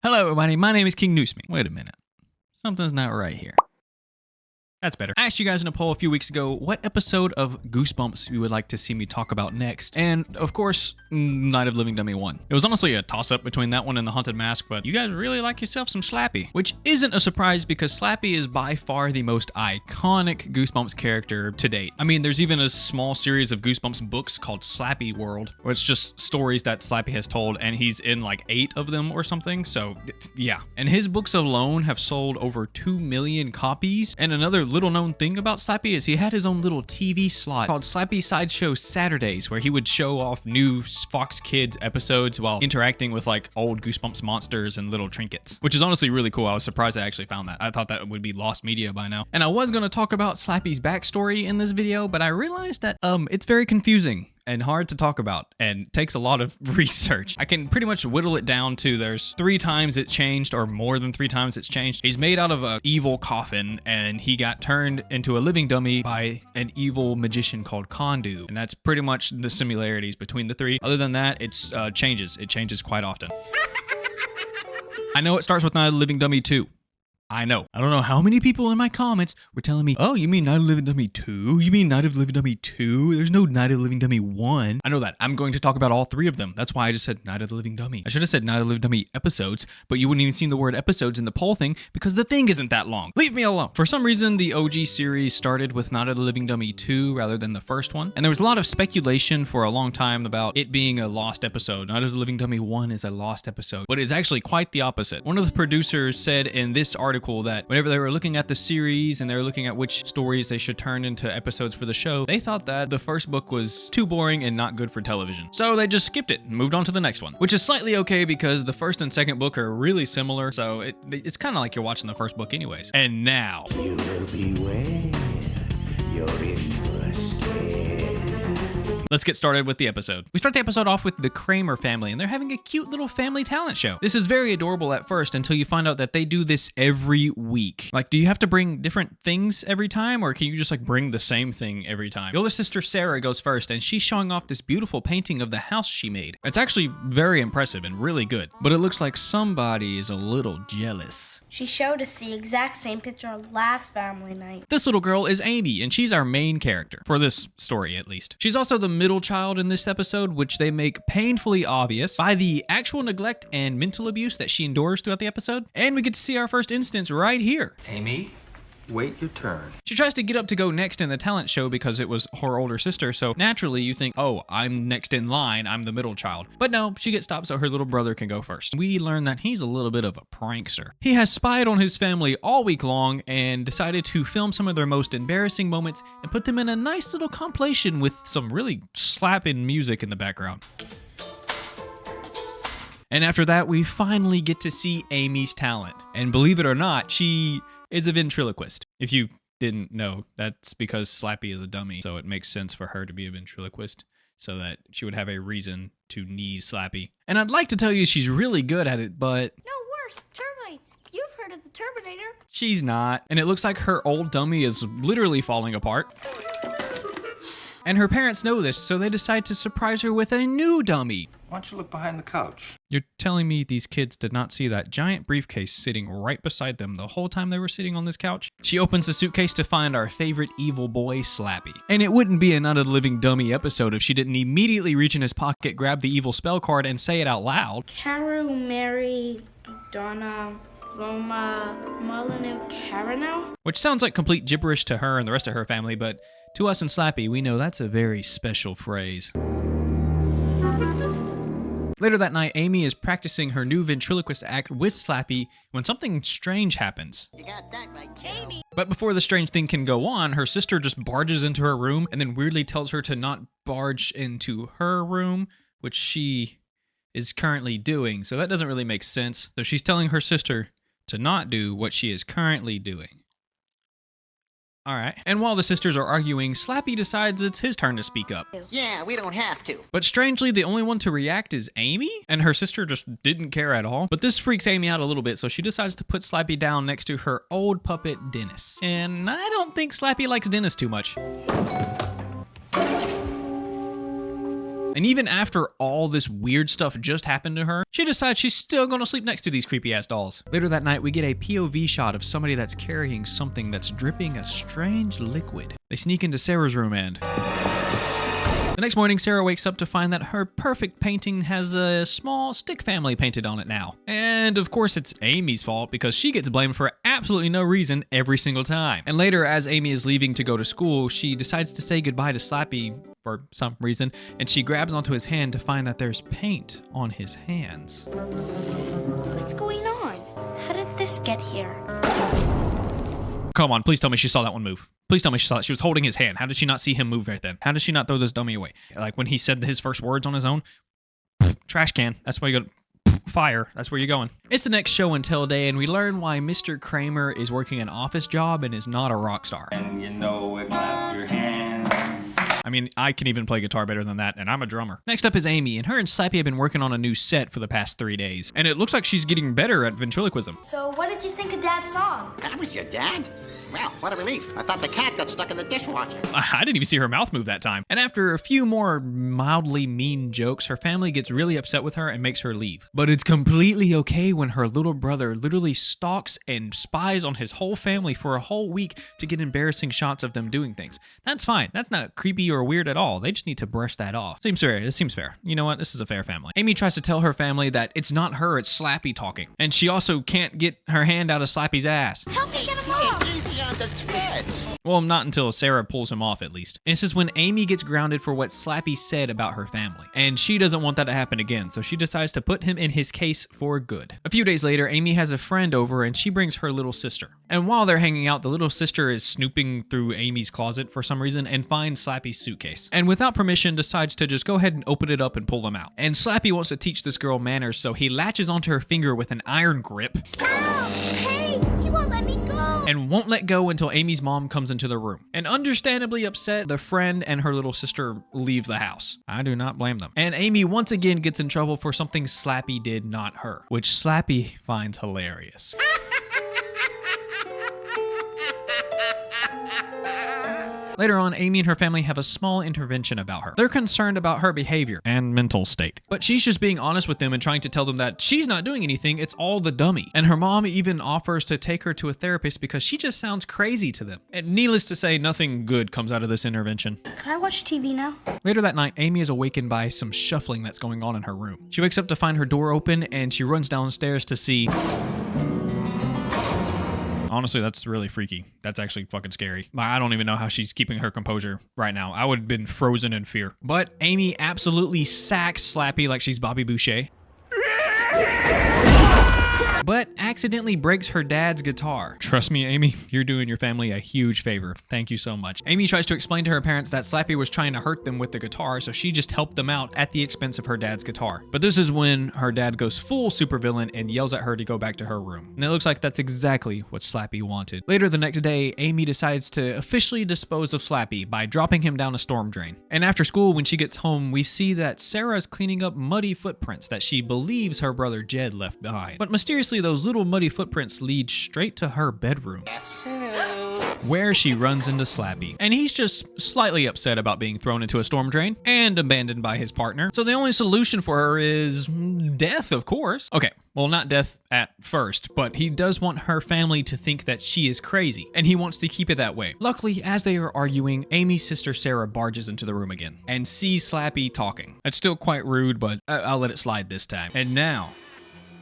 Hello everybody, my name is King Newsme. Wait a minute. Something's not right here. That's better. I asked you guys in a poll a few weeks ago what episode of Goosebumps you would like to see me talk about next. And of course, Night of the Living Dummy won. It was honestly a toss-up between that one and The Haunted Mask, but you guys really like yourself some Slappy. Which isn't a surprise because Slappy is by far the most iconic Goosebumps character to date. I mean, there's even a small series of Goosebumps books called Slappy World, where it's just stories that Slappy has told, and he's in like 8 of them or something, so yeah. And his books alone have sold over 2 million copies, and another little known thing about Slappy is he had his own little TV slot called Slappy Sideshow Saturdays, where he would show off new Fox Kids episodes while interacting with like old Goosebumps monsters and little trinkets, which is honestly really cool. I was surprised I actually found that. I thought that would be lost media by now. And I was going to talk about Slappy's backstory in this video, but I realized that it's very confusing and hard to talk about and takes a lot of research. I can pretty much whittle it down to there's 3 times it changed, or more than 3 times it's changed. He's made out of an evil coffin and he got turned into a living dummy by an evil magician called Kondu. And that's pretty much the similarities between the 3. Other than that, it changes quite often. I know it starts with Night of the Living Dummy 2. I know. I don't know how many people in my comments were telling me, oh, you mean Night of the Living Dummy 2? You mean Night of the Living Dummy 2? There's no Night of the Living Dummy 1. I know that. I'm going to talk about all 3 of them. That's why I just said Night of the Living Dummy. I should have said Night of the Living Dummy episodes, but you wouldn't even see the word episodes in the poll thing because the thing isn't that long. Leave me alone. For some reason, the OG series started with Night of the Living Dummy 2 rather than the first one. And there was a lot of speculation for a long time about it being a lost episode. Night of the Living Dummy 1 is a lost episode, but it's actually quite the opposite. One of the producers said in this article that whenever they were looking at the series and they were looking at which stories they should turn into episodes for the show, they thought that the first book was too boring and not good for television. So they just skipped it and moved on to the next one, which is slightly okay because the first and second book are really similar. So it's kind of like you're watching the first book anyways. And now, you will beware. You're in for a scare. Let's get started with the episode. We start the episode off with the Kramer family, and they're having a cute little family talent show. This is very adorable at first until you find out that they do this every week. Like, do you have to bring different things every time, or can you just like bring the same thing every time? The older sister Sarah goes first, and she's showing off this beautiful painting of the house she made. It's actually very impressive and really good, but it looks like somebody is a little jealous. She showed us the exact same picture last family night. This little girl is Amy, and she's our main character, for this story at least. She's also the middle child in this episode, which they make painfully obvious by the actual neglect and mental abuse that she endures throughout the episode. And we get to see our first instance right here. Amy, wait your turn. She tries to get up to go next in the talent show because it was her older sister, so naturally you think, oh, I'm next in line, I'm the middle child. But no, she gets stopped so her little brother can go first. We learn that he's a little bit of a prankster. He has spied on his family all week long and decided to film some of their most embarrassing moments and put them in a nice little compilation with some really slapping music in the background. And after that, we finally get to see Amy's talent. And believe it or not, she is a ventriloquist. If you didn't know, that's because Slappy is a dummy, so it makes sense for her to be a ventriloquist, so that she would have a reason to need Slappy. And I'd like to tell you she's really good at it, but No, worse, termites. You've heard of the Terminator. she's not. And it looks like her old dummy is literally falling apart. And her parents know this, so they decide to surprise her with a new dummy. Why don't you look behind the couch? You're telling me these kids did not see that giant briefcase sitting right beside them the whole time they were sitting on this couch? She opens the suitcase to find our favorite evil boy, Slappy. And it wouldn't be a Night of the Living Dummy episode if she didn't immediately reach in his pocket, grab the evil spell card, and say it out loud. Caru, Mary, Donna, Roma, Molyneux, Carano? Which sounds like complete gibberish to her and the rest of her family, but to us and Slappy, we know that's a very special phrase. Later that night, Amy is practicing her new ventriloquist act with Slappy when something strange happens. You got that right, Amy. But before the strange thing can go on, her sister just barges into her room and then weirdly tells her to not barge into her room, which she is currently doing. So that doesn't really make sense. So she's telling her sister to not do what she is currently doing. All right. And while the sisters are arguing, Slappy decides it's his turn to speak up. Yeah, we don't have to. But strangely, the only one to react is Amy, and her sister just didn't care at all. But this freaks Amy out a little bit, so she decides to put Slappy down next to her old puppet, Dennis. And I don't think Slappy likes Dennis too much. And even after all this weird stuff just happened to her, she decides she's still gonna sleep next to these creepy ass dolls. Later that night, we get a POV shot of somebody that's carrying something that's dripping a strange liquid. They sneak into Sarah's room and... The next morning, Sarah wakes up to find that her perfect painting has a small stick family painted on it now. And of course, it's Amy's fault because she gets blamed for absolutely no reason every single time. And later, as Amy is leaving to go to school, she decides to say goodbye to Slappy for some reason, and she grabs onto his hand to find that there's paint on his hands. What's going on? How did this get here? Come on, please tell me she saw that one move. Please tell me she saw it. She was holding his hand. How did she not see him move right then? How did she not throw this dummy away? Like when he said his first words on his own? Trash can. That's where you go. Fire. That's where you're going. It's the next show and tell day, and we learn why Mr. Kramer is working an office job and is not a rock star. And you know it, clap your hands. I mean, I can even play guitar better than that, and I'm a drummer. Next up is Amy, and her and Slappy have been working on a new set for the past 3 days, and it looks like she's getting better at ventriloquism. So what did you think of Dad's song? That was your dad? Well, what a relief. I thought the cat got stuck in the dishwasher. I didn't even see her mouth move that time. And after a few more mildly mean jokes, her family gets really upset with her and makes her leave. But it's completely okay when her little brother literally stalks and spies on his whole family for a whole week to get embarrassing shots of them doing things. That's fine. That's not creepy or weird at all. They just need to brush that off. Seems fair. It seems fair. You know what? This is a fair family. Amy tries to tell her family that it's not her, it's Slappy talking. And she also can't get her hand out of Slappy's ass. Help me get him off! Easy on the threads. Well, not until Sarah pulls him off, at least. And this is when Amy gets grounded for what Slappy said about her family. And she doesn't want that to happen again, so she decides to put him in his case for good. A few days later, Amy has a friend over and she brings her little sister. And while they're hanging out, the little sister is snooping through Amy's closet for some reason and finds Slappy's suitcase. And without permission, decides to just go ahead and open it up and pull them out. And Slappy wants to teach this girl manners, so he latches onto her finger with an iron grip. Ow! Hey! He won't let me go! And won't let go until Amy's mom comes into the room. And understandably upset, the friend and her little sister leave the house. I do not blame them. And Amy once again gets in trouble for something Slappy did, not her, which Slappy finds hilarious. Later on, Amy and her family have a small intervention about her. They're concerned about her behavior and mental state. But she's just being honest with them and trying to tell them that she's not doing anything, it's all the dummy. And her mom even offers to take her to a therapist because she just sounds crazy to them. And needless to say, nothing good comes out of this intervention. Can I watch TV now? Later that night, Amy is awakened by some shuffling that's going on in her room. She wakes up to find her door open and she runs downstairs to see... Honestly, that's really freaky. That's actually fucking scary. I don't even know how she's keeping her composure right now. I would have been frozen in fear. But Amy absolutely sacks Slappy like she's Bobby Boucher. But accidentally breaks her dad's guitar. Trust me, Amy, you're doing your family a huge favor. Thank you so much. Amy tries to explain to her parents that Slappy was trying to hurt them with the guitar, so she just helped them out at the expense of her dad's guitar. But this is when her dad goes full supervillain and yells at her to go back to her room. And it looks like that's exactly what Slappy wanted. Later the next day, Amy decides to officially dispose of Slappy by dropping him down a storm drain. And after school, when she gets home, we see that Sarah's cleaning up muddy footprints that she believes her brother Jed left behind. But mysteriously, those little muddy footprints lead straight to her bedroom, where she runs into Slappy. And he's just slightly upset about being thrown into a storm drain and abandoned by his partner. So the only solution for her is death, of course. Okay, well, not death at first, but he does want her family to think that she is crazy, and he wants to keep it that way. Luckily, as they are arguing, Amy's sister Sarah barges into the room again and sees Slappy talking. It's still quite rude, but I'll let it slide this time. And now...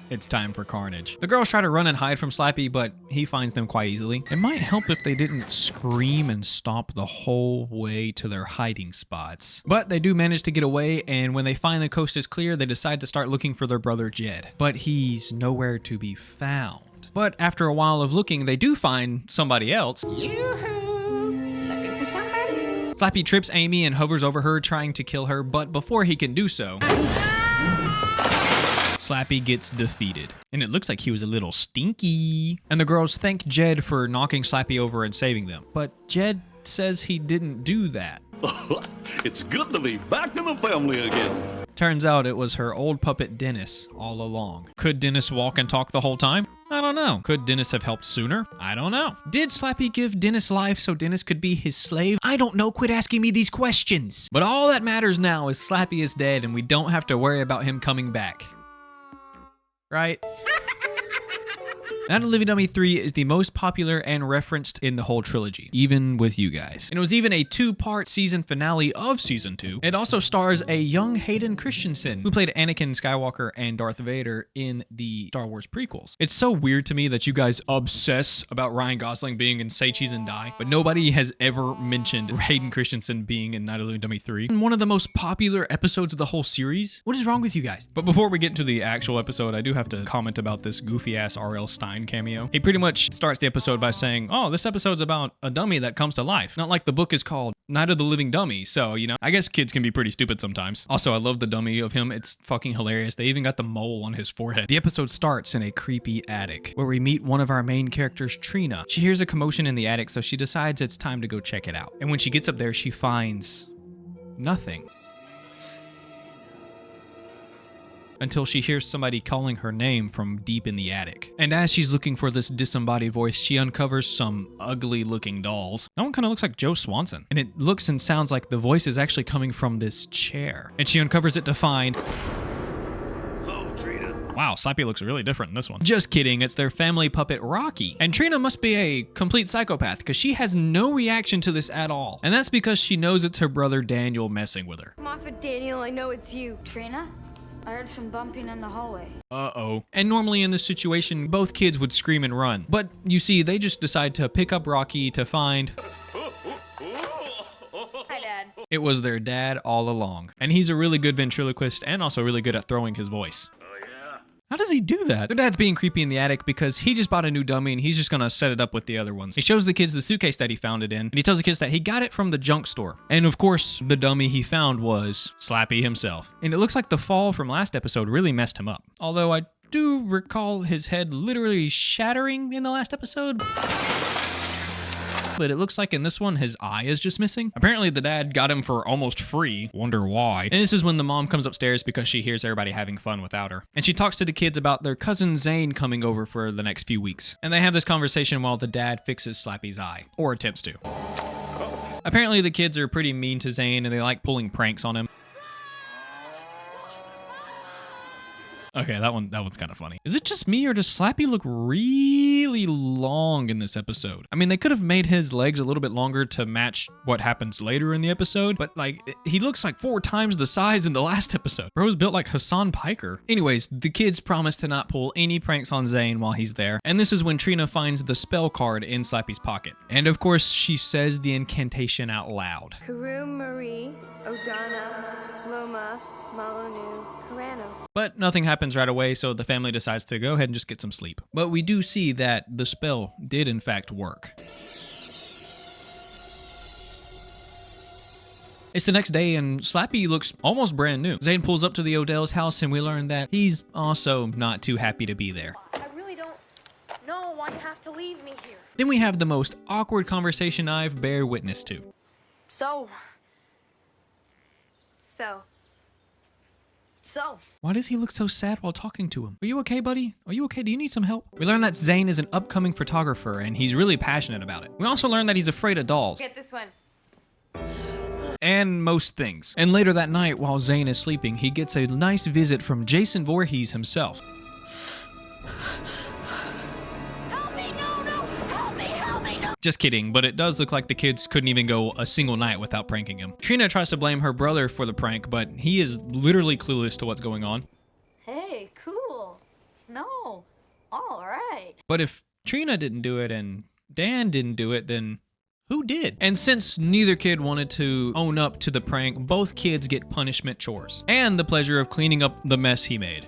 it's time for carnage. The girls try to run and hide from Slappy, but he finds them quite easily. It might help if they didn't scream and stomp the whole way to their hiding spots. But they do manage to get away, and when they find the coast is clear, they decide to start looking for their brother Jed. But he's nowhere to be found. But after a while of looking, they do find somebody else. Yoo-hoo! Looking for somebody? Slappy trips Amy and hovers over her, trying to kill her, but before he can do so... Slappy gets defeated. And it looks like he was a little stinky. And the girls thank Jed for knocking Slappy over and saving them. But Jed says he didn't do that. It's good to be back in the family again. Turns out it was her old puppet Dennis all along. Could Dennis walk and talk the whole time? I don't know. know. Could Dennis have helped sooner? I don't know. Did Slappy give Dennis life so Dennis could be his slave? I don't know. Quit asking me these questions. But all that matters now is Slappy is dead and we don't have to worry about him coming back. Right? Night of the Living Dummy 3 is the most popular and referenced in the whole trilogy, even with you guys. And it was even a 2-part season finale of season 2. It also stars a young Hayden Christensen, who played Anakin Skywalker and Darth Vader in the Star Wars prequels. It's so weird to me that you guys obsess about Ryan Gosling being in Say Cheese and Die, but nobody has ever mentioned Hayden Christensen being in Night of the Living Dummy 3. And one of the most popular episodes of the whole series. What is wrong with you guys? But before we get into the actual episode, I do have to comment about this goofy-ass R.L. Stein cameo. He pretty much starts the episode by saying, oh, this episode's about a dummy that comes to life. Not like the book is called Night of the Living Dummy. So, you know, I guess kids can be pretty stupid sometimes. Also, I love the dummy of him. It's fucking hilarious. They even got the mole on his forehead. The episode starts in a creepy attic where we meet one of our main characters, Trina. She hears a commotion in the attic, so she decides it's time to go check it out. And when she gets up there, she finds nothing. Until she hears somebody calling her name from deep in the attic. And as she's looking for this disembodied voice, she uncovers some ugly looking dolls. That one kind of looks like Joe Swanson. And it looks and sounds like the voice is actually coming from this chair. And she uncovers it to find... Wow, Slappy looks really different in this one. Just kidding, it's their family puppet Rocky. And Trina must be a complete psychopath because she has no reaction to this at all. And that's because she knows it's her brother Daniel messing with her. Come off it, Daniel, I know it's you. Trina? I heard some bumping in the hallway. Uh-oh. And normally in this situation, both kids would scream and run. But you see, they just decide to pick up Rocky to find... Hi, Dad. It was their dad all along. And he's a really good ventriloquist and also really good at throwing his voice. How does he do that? Their dad's being creepy in the attic because he just bought a new dummy and he's just gonna set it up with the other ones. He shows the kids the suitcase that he found it in, and he tells the kids that he got it from the junk store. And of course, the dummy he found was Slappy himself. And it looks like the fall from last episode really messed him up. Although I do recall his head literally shattering in the last episode. But it looks like in this one, his eye is just missing. Apparently the dad got him for almost free. Wonder why. And this is when the mom comes upstairs because she hears everybody having fun without her. And she talks to the kids about their cousin Zane coming over for the next few weeks. And they have this conversation while the dad fixes Slappy's eye. Or attempts to. Apparently the kids are pretty mean to Zane and they like pulling pranks on him. Okay, that one's kind of funny. Is it just me or does Slappy look really long in this episode? I mean, they could have made his legs a little bit longer to match what happens later in the episode, but like, he looks like 4 times the size in the last episode. Bro's built like Hassan Piker. Anyways, the kids promise to not pull any pranks on Zane while he's there, and this is when Trina finds the spell card in Slappy's pocket. And of course, she says the incantation out loud. Karu Marie, Odana, Loma, Malanu, Karano. But nothing happens right away, so the family decides to go ahead and just get some sleep. But we do see that the spell did in fact work. It's the next day and Slappy looks almost brand new. Zane pulls up to the Odell's house and we learn that he's also not too happy to be there. I really don't know why you have to leave me here. Then we have the most awkward conversation I've bear witness to. So. Why does he look so sad while talking to him? Are you okay, buddy? Are you okay? Do you need some help? We learn that Zane is an upcoming photographer and he's really passionate about it. We also learn that he's afraid of dolls. Get this one. And most things. And later that night, while Zane is sleeping, he gets a nice visit from Jason Voorhees himself. Help me, no, help me, no. Just kidding, but it does look like the kids couldn't even go a single night without pranking him. Trina tries to blame her brother for the prank, but he is literally clueless to what's going on. Hey, cool. Snow. All right. But if Trina didn't do it and Dan didn't do it, then who did? And since neither kid wanted to own up to the prank, both kids get punishment chores and the pleasure of cleaning up the mess he made.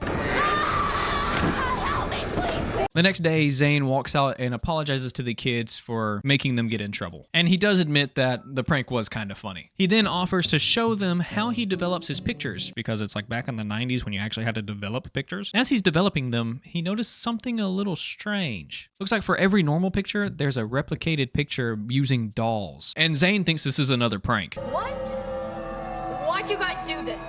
The next day, Zane walks out and apologizes to the kids for making them get in trouble. And he does admit that the prank was kind of funny. He then offers to show them how he develops his pictures, because it's like back in the 90s when you actually had to develop pictures. As he's developing them, he noticed something a little strange. Looks like for every normal picture, there's a replicated picture using dolls. And Zane thinks this is another prank. What? Why'd you guys do this?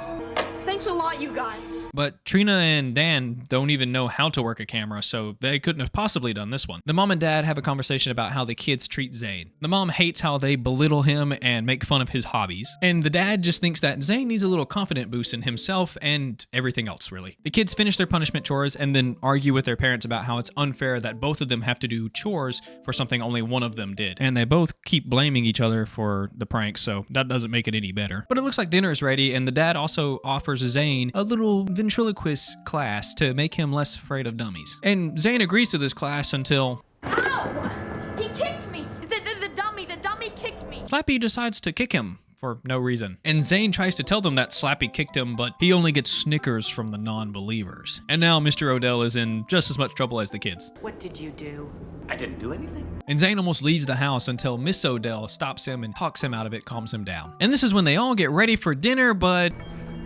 Thanks Thanks a lot, you guys. But Trina and Dan don't even know how to work a camera, so they couldn't have possibly done this one. The mom and dad have a conversation about how the kids treat Zane. The mom hates how they belittle him and make fun of his hobbies. And the dad just thinks that Zane needs a little confident boost in himself and everything else, really. The kids finish their punishment chores and then argue with their parents about how it's unfair that both of them have to do chores for something only one of them did. And they both keep blaming each other for the pranks, so that doesn't make it any better. But it looks like dinner is ready, and the dad also offers Zane a little ventriloquist class to make him less afraid of dummies. And Zane agrees to this class until... Ow! He kicked me! The dummy kicked me! Slappy decides to kick him for no reason. And Zane tries to tell them that Slappy kicked him, but he only gets snickers from the non-believers. And now Mr. Odell is in just as much trouble as the kids. What did you do? I didn't do anything. And Zane almost leaves the house until Miss Odell stops him and talks him out of it, calms him down. And this is when they all get ready for dinner, but...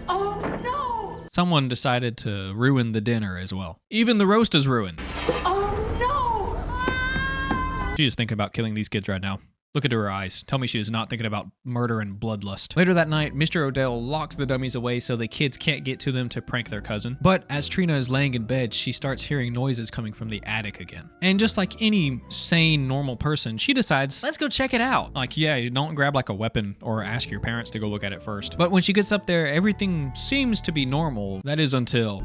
Oh no! someone decided to ruin the dinner as well. Even the roast is ruined. Oh no! She is thinking about killing these kids right now. Look into her eyes. Tell me she is not thinking about murder and bloodlust. Later that night, Mr. Odell locks the dummies away so the kids can't get to them to prank their cousin. But as Trina is laying in bed, she starts hearing noises coming from the attic again. And just like any sane, normal person, she decides, let's go check it out. Like, yeah, you don't grab like a weapon or ask your parents to go look at it first. But when she gets up there, everything seems to be normal. That is until...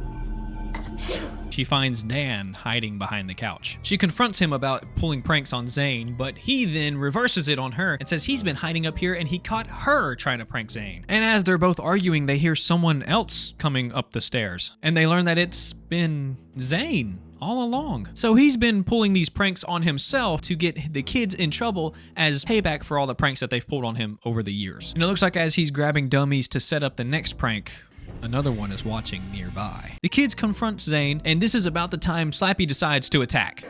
she finds Dan hiding behind the couch. She confronts him about pulling pranks on Zane, but he then reverses it on her and says he's been hiding up here and he caught her trying to prank Zane. And as they're both arguing, they hear someone else coming up the stairs. And they learn that it's been Zane all along. So he's been pulling these pranks on himself to get the kids in trouble as payback for all the pranks that they've pulled on him over the years. And it looks like as he's grabbing dummies to set up the next prank, another one is watching nearby. The kids confront Zane, and this is about the time Slappy decides to attack,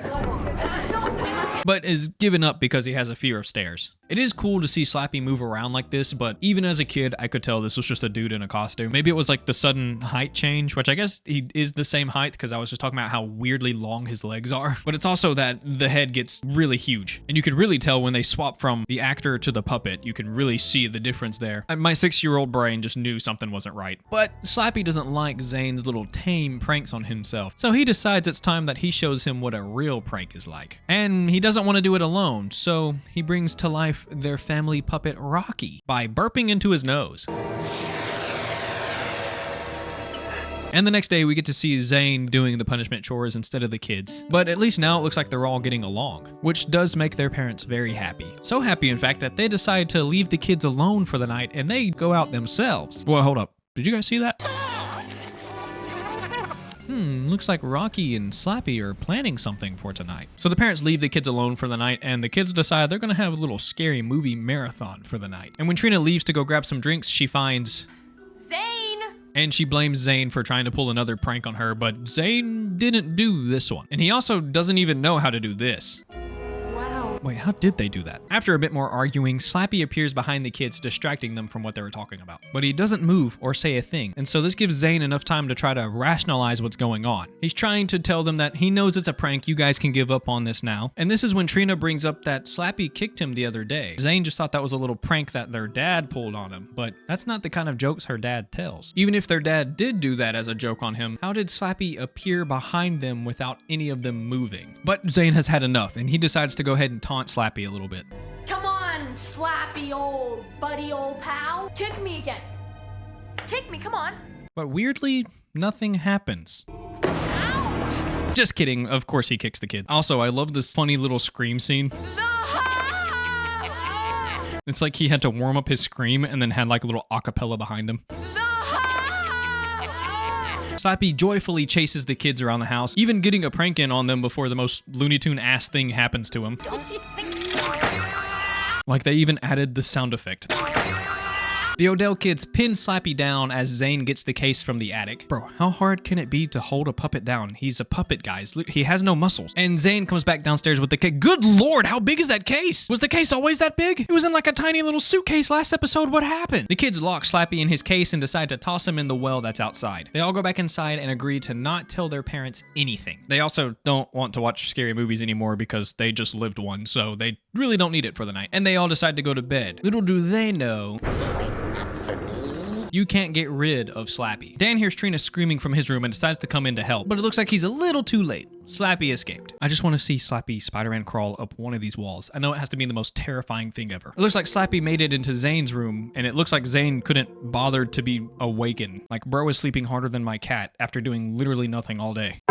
but is given up because he has a fear of stairs. It is cool to see Slappy move around like this, but even as a kid, I could tell this was just a dude in a costume. Maybe it was like the sudden height change, which I guess he is the same height because I was just talking about how weirdly long his legs are. But it's also that the head gets really huge. And you can really tell when they swap from the actor to the puppet, you can really see the difference there. My 6-year-old brain just knew something wasn't right. But Slappy doesn't like Zane's little tame pranks on himself, so he decides it's time that he shows him what a real prank is like. And he doesn't want to do it alone, so he brings to life their family puppet Rocky by burping into his nose. And the next day we get to see Zane doing the punishment chores instead of the kids. But at least now it looks like they're all getting along, which does make their parents very happy. So happy in fact that they decide to leave the kids alone for the night and they go out themselves. Well, hold up. Did you guys see that? Looks like Rocky and Slappy are planning something for tonight. So the parents leave the kids alone for the night, and the kids decide they're gonna have a little scary movie marathon for the night. And when Trina leaves to go grab some drinks, she finds Zane! And she blames Zane for trying to pull another prank on her, but Zane didn't do this one. And he also doesn't even know how to do this. Wait, how did they do that? After a bit more arguing, Slappy appears behind the kids, distracting them from what they were talking about. But he doesn't move or say a thing, and so this gives Zane enough time to try to rationalize what's going on. He's trying to tell them that he knows it's a prank, you guys can give up on this now. And this is when Trina brings up that Slappy kicked him the other day. Zane just thought that was a little prank that their dad pulled on him, but that's not the kind of jokes her dad tells. Even if their dad did do that as a joke on him, how did Slappy appear behind them without any of them moving? But Zane has had enough, and he decides to go ahead and taunt Slappy a little bit. Come on, Slappy, old buddy, old pal. Kick me again. Kick me, come on. But weirdly, nothing happens. Ow! Just kidding, of course he kicks the kid. Also, I love this funny little scream scene. It's like he had to warm up his scream and then had like a little acapella behind him. Slappy joyfully chases the kids around the house, even getting a prank in on them before the most Looney Tune ass thing happens to him. Like they even added the sound effect. The Odell kids pin Slappy down as Zane gets the case from the attic. Bro, how hard can it be to hold a puppet down? He's a puppet, guys. He has no muscles. And Zane comes back downstairs with the case. Good lord, how big is that case? Was the case always that big? It was in like a tiny little suitcase last episode. What happened? The kids lock Slappy in his case and decide to toss him in the well that's outside. They all go back inside and agree to not tell their parents anything. They also don't want to watch scary movies anymore because they just lived one, so they really don't need it for the night. And they all decide to go to bed. Little do they know... For me, You can't get rid of Slappy. Dan hears Trina screaming from his room and decides to come in to help, but it looks like he's a little too late. Slappy escaped. I just want to see Slappy Spider-Man crawl up one of these walls. I know it has to be the most terrifying thing ever. It looks like Slappy made it into Zane's room, and it looks like Zane couldn't bother to be awakened. Like, bro is sleeping harder than my cat after doing literally nothing all day.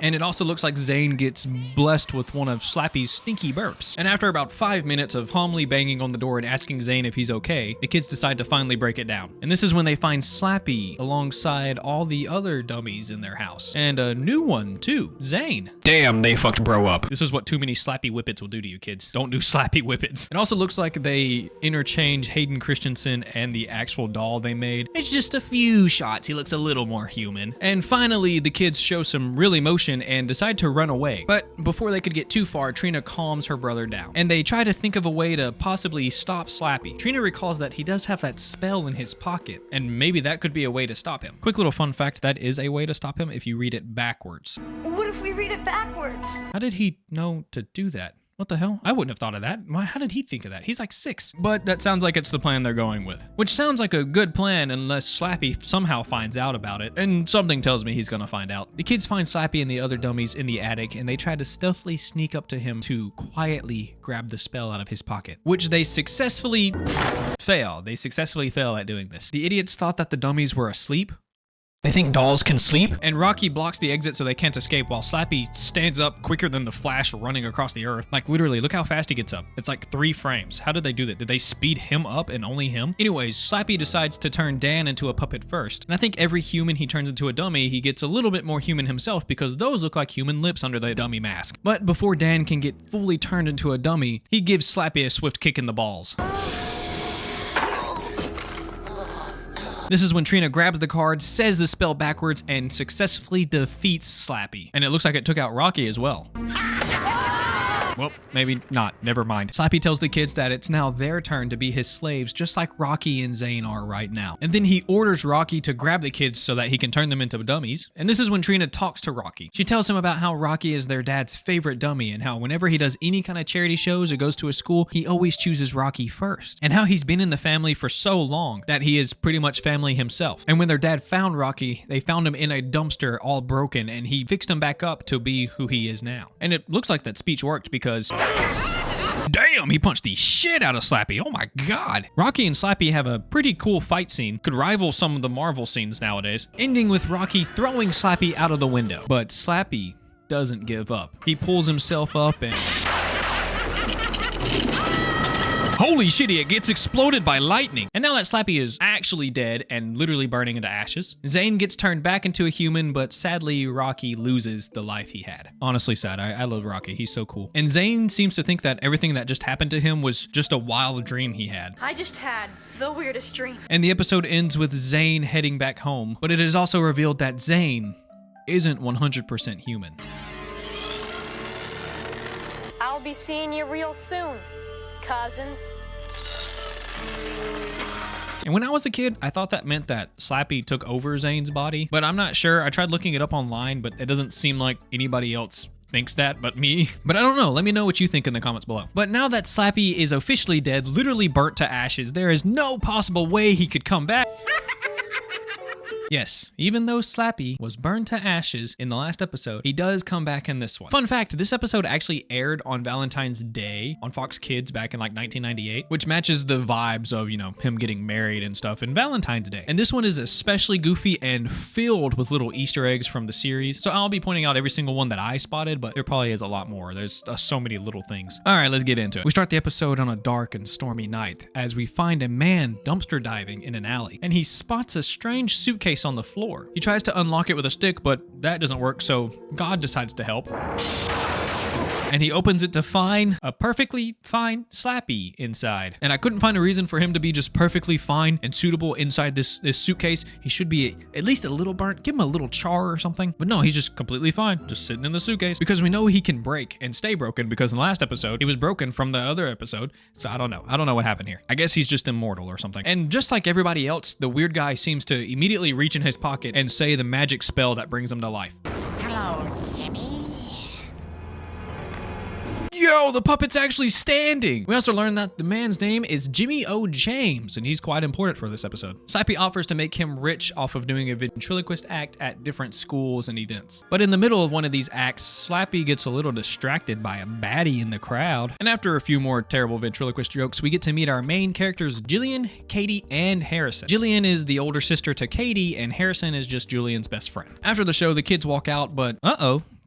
And it also looks like Zane gets blessed with one of Slappy's stinky burps. And after about 5 minutes of calmly banging on the door and asking Zane if he's okay, the kids decide to finally break it down. And this is when they find Slappy alongside all the other dummies in their house. And a new one, too. Zane. Damn, they fucked bro up. This is what too many Slappy whippets will do to you kids. Don't do Slappy whippets. It also looks like they interchange Hayden Christensen and the actual doll they made. It's just a few shots. He looks a little more human. And finally, the kids show some real emotion and decide to run away. But before they could get too far, Trina calms her brother down. And they try to think of a way to possibly stop Slappy. Trina recalls that he does have that spell in his pocket, and maybe that could be a way to stop him. Quick little fun fact, that is a way to stop him if you read it backwards. What if we read it backwards? How did he know to do that? What the hell? I wouldn't have thought of that. How did he think of that? He's like 6. But that sounds like it's the plan they're going with. Which sounds like a good plan unless Slappy somehow finds out about it. And something tells me he's gonna find out. The kids find Slappy and the other dummies in the attic, and they try to stealthily sneak up to him to quietly grab the spell out of his pocket. Which they successfully fail. They successfully fail at doing this. The idiots thought that the dummies were asleep. They think dolls can sleep? And Rocky blocks the exit so they can't escape while Slappy stands up quicker than the Flash running across the earth. Like literally, look how fast he gets up. It's like 3 frames. How did they do that? Did they speed him up and only him? Anyways, Slappy decides to turn Dan into a puppet first. And I think every human he turns into a dummy, he gets a little bit more human himself because those look like human lips under the dummy mask. But before Dan can get fully turned into a dummy, he gives Slappy a swift kick in the balls. This is when Trina grabs the card, says the spell backwards, and successfully defeats Slappy. And it looks like it took out Rocky as well. Well, maybe not. Never mind. Slappy tells the kids that it's now their turn to be his slaves, just like Rocky and Zane are right now. And then he orders Rocky to grab the kids so that he can turn them into dummies. And this is when Trina talks to Rocky. She tells him about how Rocky is their dad's favorite dummy and how whenever he does any kind of charity shows or goes to a school, he always chooses Rocky first. And how he's been in the family for so long that he is pretty much family himself. And when their dad found Rocky, they found him in a dumpster all broken, and he fixed him back up to be who he is now. And it looks like that speech worked because damn, he punched the shit out of Slappy. Oh my god. Rocky and Slappy have a pretty cool fight scene. Could rival some of the Marvel scenes nowadays. Ending with Rocky throwing Slappy out of the window. But Slappy doesn't give up. He pulls himself up and... holy shit, it gets exploded by lightning. And now that Slappy is actually dead and literally burning into ashes, Zane gets turned back into a human, but sadly, Rocky loses the life he had. Honestly sad. I love Rocky. He's so cool. And Zane seems to think that everything that just happened to him was just a wild dream he had. I just had the weirdest dream. And the episode ends with Zane heading back home, but it is also revealed that Zane isn't 100% human. I'll be seeing you real soon, cousins. And when I was a kid, I thought that meant that Slappy took over Zane's body, but I'm not sure. I tried looking it up online, but it doesn't seem like anybody else thinks that but me. But I don't know. Let me know what you think in the comments below. But now that Slappy is officially dead, literally burnt to ashes, there is no possible way he could come back. Yes, even though Slappy was burned to ashes in the last episode, he does come back in this one. Fun fact, this episode actually aired on Valentine's Day on Fox Kids back in like 1998, which matches the vibes of, you know, him getting married and stuff in Valentine's Day. And this one is especially goofy and filled with little Easter eggs from the series. So I'll be pointing out every single one that I spotted, but there probably is a lot more. There's so many little things. All right, let's get into it. We start the episode on a dark and stormy night as we find a man dumpster diving in an alley, and he spots a strange suitcase on the floor. He tries to unlock it with a stick, but that doesn't work, so God decides to help. And he opens it to find a perfectly fine Slappy inside. And I couldn't find a reason for him to be just perfectly fine and suitable inside this suitcase. He should be at least a little burnt. Give him a little char or something. But no, he's just completely fine, just sitting in the suitcase. Because we know he can break and stay broken, because in the last episode, he was broken from the other episode. So I don't know. I don't know what happened here. I guess he's just immortal or something. And just like everybody else, the weird guy seems to immediately reach in his pocket and say the magic spell that brings him to life. Hello, Jimmy. Yo, the puppet's actually standing. We also learned that the man's name is Jimmy O. James, and he's quite important for this episode. Slappy offers to make him rich off of doing a ventriloquist act at different schools and events. But in the middle of one of these acts, Slappy gets a little distracted by a baddie in the crowd. And after a few more terrible ventriloquist jokes, we get to meet our main characters, Jillian, Katie, and Harrison. Jillian is the older sister to Katie, and Harrison is just Julian's best friend. After the show, the kids walk out, but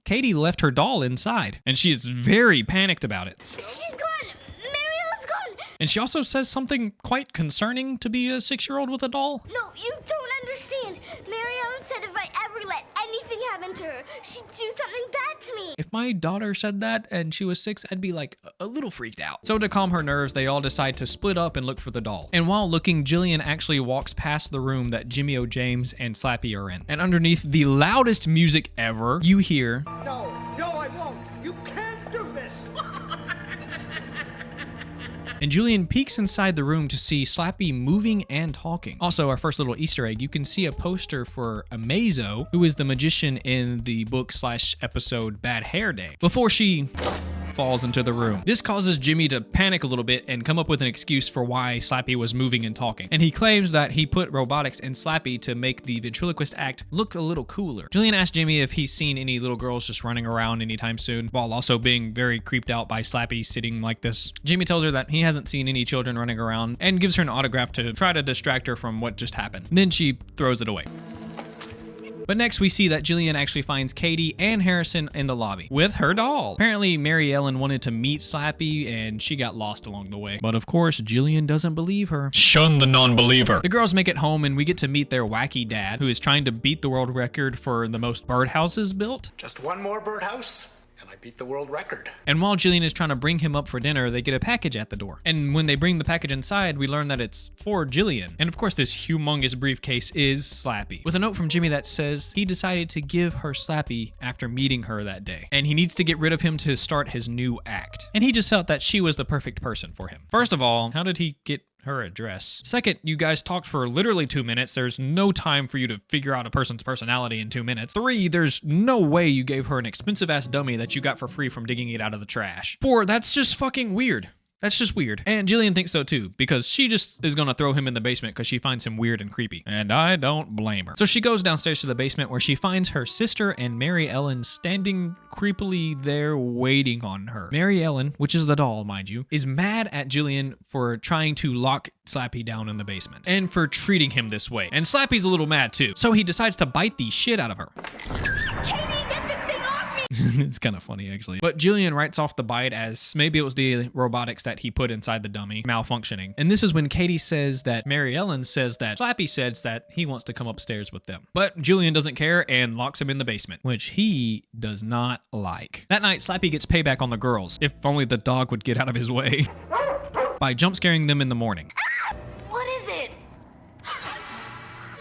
Katie left her doll inside, and she is very panicked about it. She's gone. Mary Ellen's gone. And she also says something quite concerning to be a 6-year-old with a doll. No, you don't understand. Mary Ellen said if I ever let anything happen to her, she'd do something bad to me. If my daughter said that and she was 6, I'd be like a little freaked out. So to calm her nerves, they all decide to split up and look for the doll. And while looking, Jillian actually walks past the room that Jimmy O. James and Slappy are in. And underneath the loudest music ever, you hear... No, I won't. You can't do this. And Julian peeks inside the room to see Slappy moving and talking. Also, our first little Easter egg, you can see a poster for Amazo, who is the magician in the book/episode Bad Hair Day, before she falls into the room. This causes Jimmy to panic a little bit and come up with an excuse for why Slappy was moving and talking. And he claims that he put robotics in Slappy to make the ventriloquist act look a little cooler. Julian asks Jimmy if he's seen any little girls just running around anytime soon, while also being very creeped out by Slappy sitting like this. Jimmy tells her that he hasn't seen any children running around and gives her an autograph to try to distract her from what just happened. Then she throws it away. But next we see that Jillian actually finds Katie and Harrison in the lobby with her doll. Apparently Mary Ellen wanted to meet Slappy and she got lost along the way. But of course, Jillian doesn't believe her. Shun the non-believer. The girls make it home and we get to meet their wacky dad, who is trying to beat the world record for the most birdhouses built. Just one more birdhouse, and I beat the world record. And while Jillian is trying to bring him up for dinner, they get a package at the door. And when they bring the package inside, we learn that it's for Jillian. And of course, this humongous briefcase is Slappy, with a note from Jimmy that says he decided to give her Slappy after meeting her that day. And he needs to get rid of him to start his new act. And he just felt that she was the perfect person for him. First of all, how did he get her address? Second, you guys talked for literally 2 minutes. There's no time for you to figure out a person's personality in 2 minutes. 3, there's no way you gave her an expensive ass dummy that you got for free from digging it out of the trash. 4, that's just fucking weird. That's just weird. And Jillian thinks so too, because she just is gonna throw him in the basement because she finds him weird and creepy. And I don't blame her. So she goes downstairs to the basement where she finds her sister and Mary Ellen standing creepily there waiting on her. Mary Ellen, which is the doll, mind you, is mad at Jillian for trying to lock Slappy down in the basement and for treating him this way. And Slappy's a little mad too. So he decides to bite the shit out of her. Katie, get this thing off me! It's kind of funny, actually. But Jillian writes off the bite as maybe it was the robotics that he put inside the dummy malfunctioning. And this is when Katie says that Mary Ellen says that Slappy says that he wants to come upstairs with them. But Jillian doesn't care and locks him in the basement, which he does not like. That night, Slappy gets payback on the girls, if only the dog would get out of his way, by jump scaring them in the morning. What is it?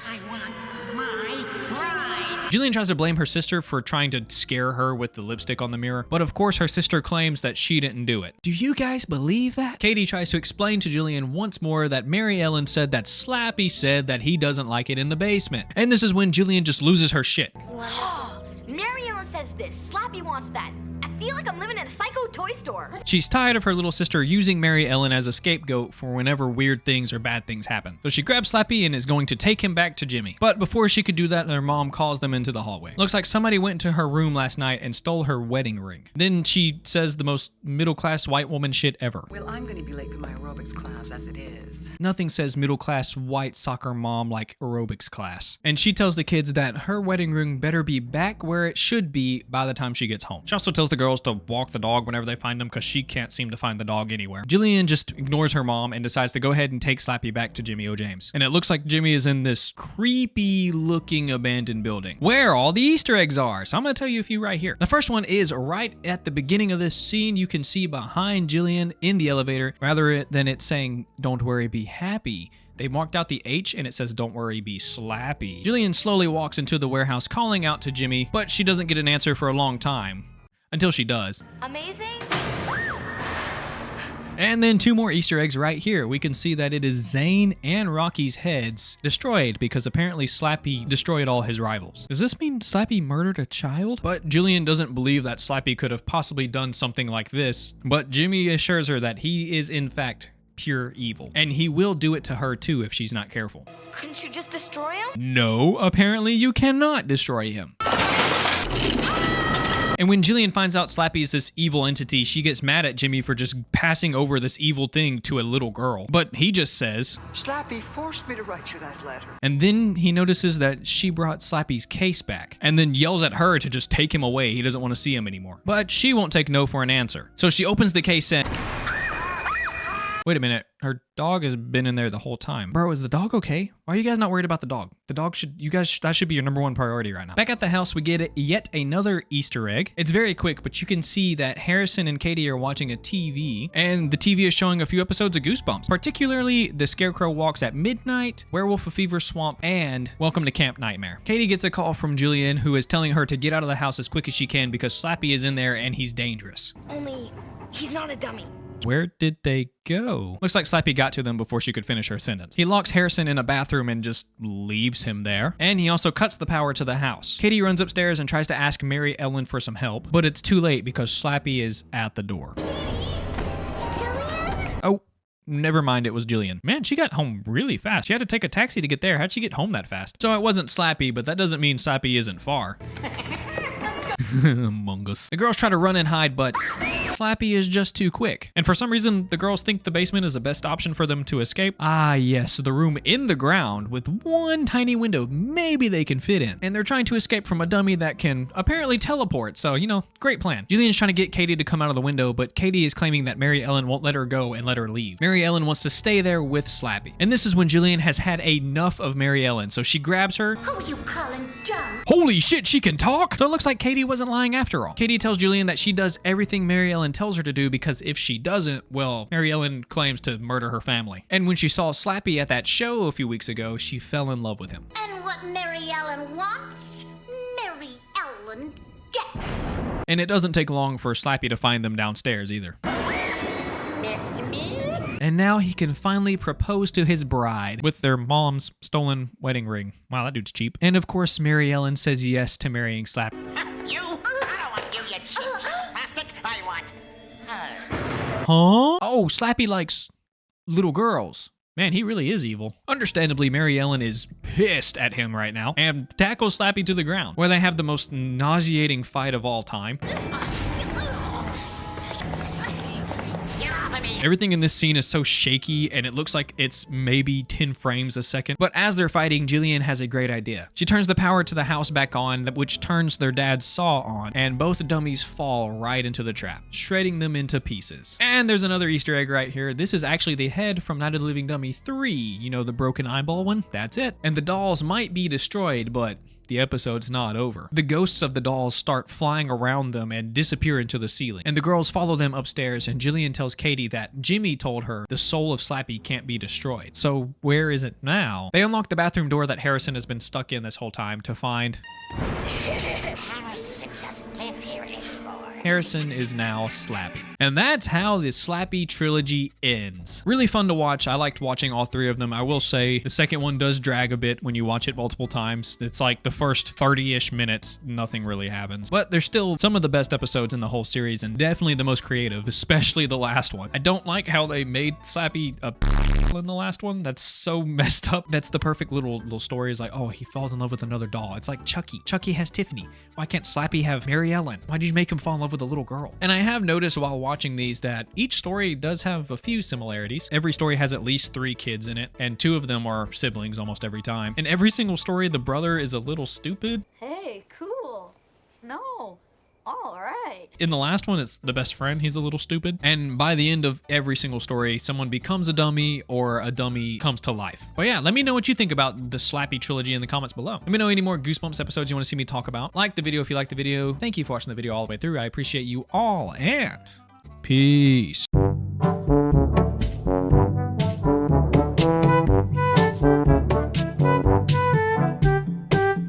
I want my bride. Jillian tries to blame her sister for trying to scare her with the lipstick on the mirror, but of course her sister claims that she didn't do it. Do you guys believe that? Katie tries to explain to Jillian once more that Mary Ellen said that Slappy said that he doesn't like it in the basement. And this is when Jillian just loses her shit. Mary Ellen says this. Slappy wants that. I feel like I'm living in a psycho toy store. She's tired of her little sister using Mary Ellen as a scapegoat for whenever weird things or bad things happen. So she grabs Slappy and is going to take him back to Jimmy. But before she could do that, her mom calls them into the hallway. Looks like somebody went into her room last night and stole her wedding ring. Then she says the most middle-class white woman shit ever. Well, I'm going to be late for my aerobics class as it is. Nothing says middle-class white soccer mom like aerobics class. And she tells the kids that her wedding ring better be back where it should be by the time she gets home. She also tells the girls to walk the dog whenever they find him because she can't seem to find the dog anywhere. Jillian just ignores her mom and decides to go ahead and take Slappy back to Jimmy O. James. And it looks like Jimmy is in this creepy looking abandoned building where all the Easter eggs are. So I'm going to tell you a few right here. The first one is right at the beginning of this scene. You can see behind Jillian in the elevator, rather than it saying, "Don't worry, be happy." They marked out the H and it says, "Don't worry, be Slappy." Jillian slowly walks into the warehouse calling out to Jimmy, but she doesn't get an answer for a long time. Until she does. Amazing? And then 2 more Easter eggs right here. We can see that it is Zane and Rocky's heads destroyed because apparently Slappy destroyed all his rivals. Does this mean Slappy murdered a child? But Julian doesn't believe that Slappy could have possibly done something like this, but Jimmy assures her that he is in fact pure evil, and he will do it to her too if she's not careful. Couldn't you just destroy him? No, apparently you cannot destroy him. And when Jillian finds out Slappy is this evil entity, she gets mad at Jimmy for just passing over this evil thing to a little girl. But he just says, Slappy forced me to write you that letter. and then he notices that she brought Slappy's case back, and then yells at her to just take him away. He doesn't want to see him anymore. But she won't take no for an answer. So she opens the case and... Wait a minute, her dog has been in there the whole time. Bro, is the dog okay? Why are you guys not worried about the dog? The dog that should be your #1 priority right now. Back at the house, we get yet another Easter egg. It's very quick, but you can see that Harrison and Katie are watching a TV, and the TV is showing a few episodes of Goosebumps, particularly The Scarecrow Walks at Midnight, Werewolf of Fever Swamp, and Welcome to Camp Nightmare. Katie gets a call from Julian, who is telling her to get out of the house as quick as she can because Slappy is in there and he's dangerous. Only, he's not a dummy. Where did they go? Looks like Slappy got to them before she could finish her sentence. He locks Harrison in a bathroom and just leaves him there. And he also cuts the power to the house. Katie runs upstairs and tries to ask Mary Ellen for some help, but it's too late because Slappy is at the door. Jillian? Oh, never mind, it was Jillian. Man, she got home really fast. She had to take a taxi to get there. How'd she get home that fast? So it wasn't Slappy, but that doesn't mean Slappy isn't far. Among Us. The girls try to run and hide, but Slappy is just too quick. And for some reason, the girls think the basement is the best option for them to escape. Ah, yes, the room in the ground with one tiny window maybe they can fit in. And they're trying to escape from a dummy that can apparently teleport. So, you know, great plan. Jillian's trying to get Katie to come out of the window, but Katie is claiming that Mary Ellen won't let her go and let her leave. Mary Ellen wants to stay there with Slappy. And this is when Jillian has had enough of Mary Ellen. So she grabs her. Who are you calling dumb? Holy shit, she can talk! So it looks like Katie wasn't lying after all. Katie tells Julian that she does everything Mary Ellen tells her to do because if she doesn't, well, Mary Ellen claims to murder her family. And when she saw Slappy at that show a few weeks ago, she fell in love with him. And what Mary Ellen wants, Mary Ellen gets. And it doesn't take long for Slappy to find them downstairs either. Miss me? And now he can finally propose to his bride with their mom's stolen wedding ring. Wow, that dude's cheap. And of course, Mary Ellen says yes to marrying Slappy. You? I don't want you, you cheap plastic. I want her. Huh? Oh, Slappy likes little girls. Man, he really is evil. Understandably, Mary Ellen is pissed at him right now and tackles Slappy to the ground, where they have the most nauseating fight of all time. Everything in this scene is so shaky and it looks like it's maybe 10 frames a second. But as they're fighting, Jillian has a great idea. She turns the power to the house back on, which turns their dad's saw on, and both dummies fall right into the trap, shredding them into pieces. And there's another Easter egg right here. This is actually the head from Night of the Living Dummy 3. You know, the broken eyeball one? That's it. And the dolls might be destroyed, but the episode's not over. The ghosts of the dolls start flying around them and disappear into the ceiling. And the girls follow them upstairs, and Jillian tells Katie that Jimmy told her the soul of Slappy can't be destroyed. So where is it now? They unlock the bathroom door that Harrison has been stuck in this whole time to find... Harrison doesn't live here anymore. Harrison is now Slappy. And that's how the Slappy trilogy ends. Really fun to watch. I liked watching all 3 of them. I will say the second one does drag a bit when you watch it multiple times. It's like the first 30-ish minutes, nothing really happens. But they're still some of the best episodes in the whole series and definitely the most creative, especially the last one. I don't like how they made Slappy a in the last one. That's so messed up. That's the perfect little story. Is like, oh, he falls in love with another doll. It's like Chucky. Chucky has Tiffany. Why can't Slappy have Mary Ellen? Why did you make him fall in love with a little girl? And I have noticed while watching these that each story does have a few similarities. Every story has at least 3 kids in it, and 2 of them are siblings almost every time. In every single story, the brother is a little stupid. Hey, cool. Snow. All right. In the last one, it's the best friend. He's a little stupid. And by the end of every single story, someone becomes a dummy or a dummy comes to life. But yeah, let me know what you think about the Slappy trilogy in the comments below. Let me know any more Goosebumps episodes you want to see me talk about. Like the video if you like the video. Thank you for watching the video all the way through. I appreciate you all, and peace.